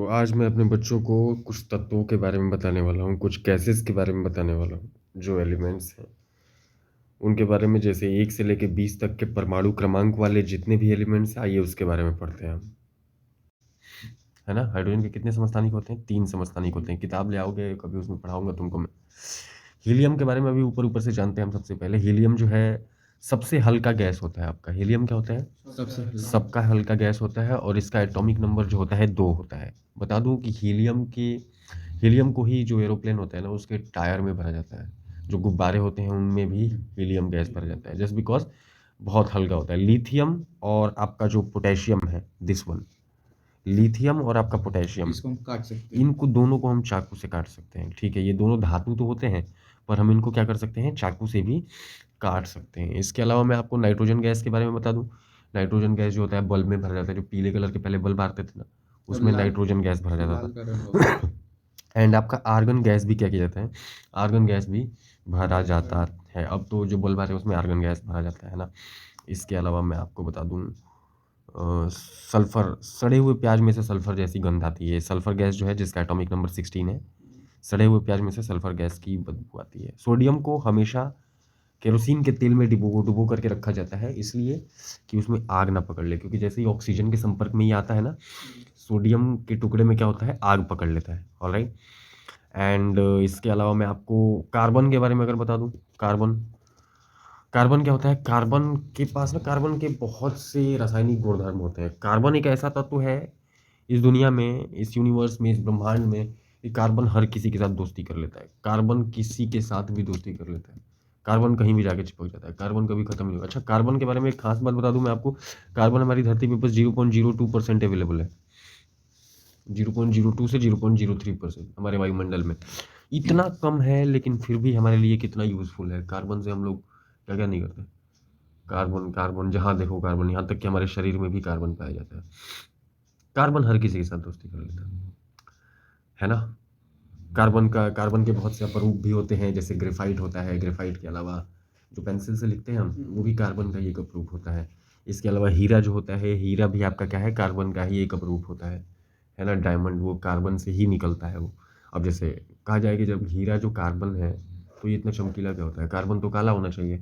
आज मैं अपने बच्चों को कुछ तत्वों के बारे में बताने वाला हूँ, कुछ गैसेस के बारे में बताने वाला हूँ, जो एलिमेंट्स हैं उनके बारे में। जैसे 1 से लेके 20 तक के परमाणु क्रमांक वाले जितने भी एलिमेंट्स हैं, आइए उसके बारे में पढ़ते हैं हम। है ना, हाइड्रोजन के कितने समस्थानिक होते हैं? 3 समस्थानिक होते हैं। किताब ले आओगे कभी, उसमें पढ़ाऊंगा तुमको मैं। हीलियम के बारे में अभी ऊपर ऊपर से जानते हैं हम। सबसे पहले हीलियम जो है सबसे हल्का गैस होता है आपका। हीलियम क्या होता है? सबका हल्का गैस होता है, और इसका एटॉमिक नंबर जो होता है 2 होता है। बता दूं कि हीलियम को ही जो एरोप्लेन होता है ना, उसके टायर में भरा जाता है। जो गुब्बारे होते हैं उनमें भी हीलियम गैस भरा जाता है, जस्ट बिकॉज बहुत हल्का होता है। लिथियम और आपका जो पोटेशियम है, दिस वन, लिथियम और आपका पोटेशियम, इसको हम काट सकते हैं। इनको दोनों को हम चाकू से काट सकते हैं। ठीक है, ये दोनों धातु तो होते हैं, पर हम इनको क्या कर सकते हैं? चाकू से भी काट सकते हैं। इसके अलावा मैं आपको नाइट्रोजन गैस के बारे में बता दूं। नाइट्रोजन गैस जो होता है बल्ब में भरा जाता है। जो पीले कलर के पहले बल्ब आते थे ना, उसमें नाइट्रोजन गैस भरा जाता लाल का रंग था। होता है। एंड आपका आर्गन गैस भी क्या किया जाता है? आर्गन गैस भी भरा जाता है। अब तो जो बल्ब आ रहे हैं उसमें आर्गन गैस भरा जाता है ना। इसके अलावा मैं आपको बता दूं, सल्फर, सड़े हुए प्याज में से सल्फर जैसी गंध आती है। सल्फर गैस जो है, जिसका एटॉमिक नंबर 16 है, सड़े हुए प्याज में से सल्फर गैस की बदबू आती है। सोडियम को हमेशा केरोसिन के तेल में डुबो डुबो करके रखा जाता है, इसलिए कि उसमें आग ना पकड़ ले। क्योंकि जैसे ही ऑक्सीजन के संपर्क में ये आता है ना, सोडियम के टुकड़े में क्या होता है? आग पकड़ लेता है। ऑलराइट। एंड इसके अलावा मैं आपको कार्बन के बारे में अगर बता दूं, कार्बन, कार्बन क्या होता है? कार्बन के पास ना, कार्बन के बहुत से रासायनिक गुणधर्म होते हैं। कार्बन एक ऐसा तत्व है इस दुनिया में, इस यूनिवर्स में, इस ब्रह्मांड में, कि कार्बन हर किसी के साथ दोस्ती कर लेता है। कार्बन किसी के साथ भी दोस्ती कर लेता है। कार्बन कहीं भी जाके चिपक जाता है। कार्बन कभी खत्म नहीं होगा। अच्छा, कार्बन के बारे में एक खास बात बता दूं मैं आपको। कार्बन हमारी धरती पे बस 0.02% अवेलेबल है। 0.02 से 0.03% हमारे वायुमंडल में। इतना कम है, लेकिन फिर भी हमारे लिए कितना यूजफुल है। कार्बन से हम लोग क्या क्या नहीं करते। कार्बन, कार्बन जहाँ देखो कार्बन, यहाँ तक कि हमारे शरीर में भी कार्बन पाया जाता है। कार्बन हर किसी के साथ दोस्ती कर लेता है ना। कार्बन के बहुत से अपरूप भी होते हैं, जैसे ग्रेफाइट होता है। ग्रेफाइट के अलावा जो पेंसिल से लिखते हैं हम, वो भी कार्बन का ही एक अपरूप होता है। इसके अलावा हीरा जो होता है, हीरा भी आपका क्या है? कार्बन का ही एक अपरूप होता है ना। डायमंड, वो कार्बन से ही निकलता है वो। अब जैसे कहा जाए कि जब हीरा जो कार्बन है, तो ये इतना चमकीला क्या होता है? कार्बन तो काला होना चाहिए,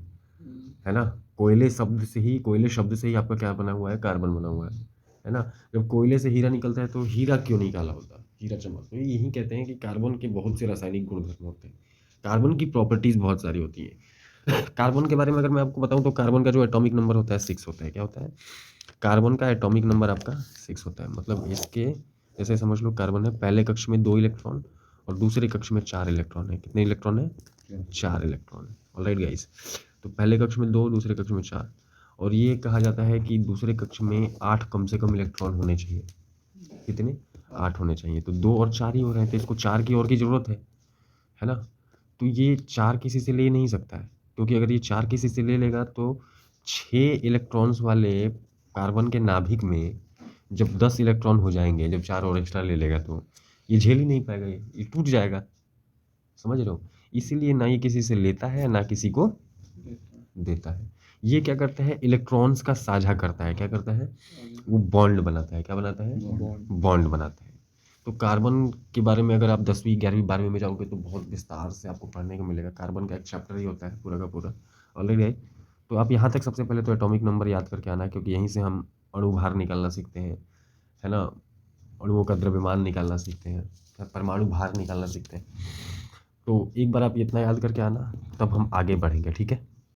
है ना। कोयले शब्द से ही आपका क्या बना हुआ है? कार्बन बना हुआ है ना। जब कोयले से हीरा निकलता है, तो हीरा क्यों नहीं काला होता? हीरा चमक, तो यही कहते हैं कि कार्बन के बहुत से रासायनिक गुणधर्म होते हैं। कार्बन की प्रॉपर्टीज बहुत सारी होती है। कार्बन के बारे में अगर मैं आपको बताऊं, तो कार्बन का जो एटॉमिक नंबर होता है 6 होता है। क्या होता है? कार्बन का एटॉमिक नंबर आपका 6 होता है। मतलब इसके, जैसे समझ लो, कार्बन है, पहले कक्ष में 2 इलेक्ट्रॉन और दूसरे कक्ष में 4 इलेक्ट्रॉन है। कितने इलेक्ट्रॉन है? 4 इलेक्ट्रॉन है। Alright guys. तो पहले कक्ष में 2, दूसरे कक्ष में 4, और ये कहा जाता है कि दूसरे कक्ष में 8 कम से कम इलेक्ट्रॉन होने चाहिए। कितने? 8 होने चाहिए। तो 2 और 4 ही हो रहे हैं, तो इसको 4 की और की जरूरत है ना। तो ये 4 किसी से ले नहीं सकता है, क्योंकि अगर ये 4 किसी से ले लेगा, तो 6 इलेक्ट्रॉन्स वाले कार्बन के नाभिक में जब 10 इलेक्ट्रॉन हो जाएंगे, जब 4 और एक्स्ट्रा ले लेगा, तो ये झेल ही नहीं पाएगा, ये टूट जाएगा। समझ रहे हो? इसीलिए ना ये किसी से लेता है, ना किसी को देता है। ये क्या करता है? इलेक्ट्रॉन्स का साझा करता है। क्या करता है? वो बॉन्ड बनाता है। क्या बनाता है? बॉन्ड बनाता है। तो कार्बन के बारे में अगर आप 10वीं 11वीं 12वीं में जाओगे, तो बहुत विस्तार से आपको पढ़ने को मिलेगा। कार्बन का एक चैप्टर ही होता है पूरा का पूरा। ऑलरेडी है। तो आप यहाँ तक सबसे पहले तो एटॉमिक नंबर याद करके आना है, क्योंकि यहीं से हम अणु भार निकालना सीखते हैं, है ना। अणुओं का द्रव्यमान निकालना सीखते हैं, परमाणु भार निकालना सीखते हैं। तो एक बार आप इतना याद करके आना, तब हम आगे बढ़ेंगे। ठीक है।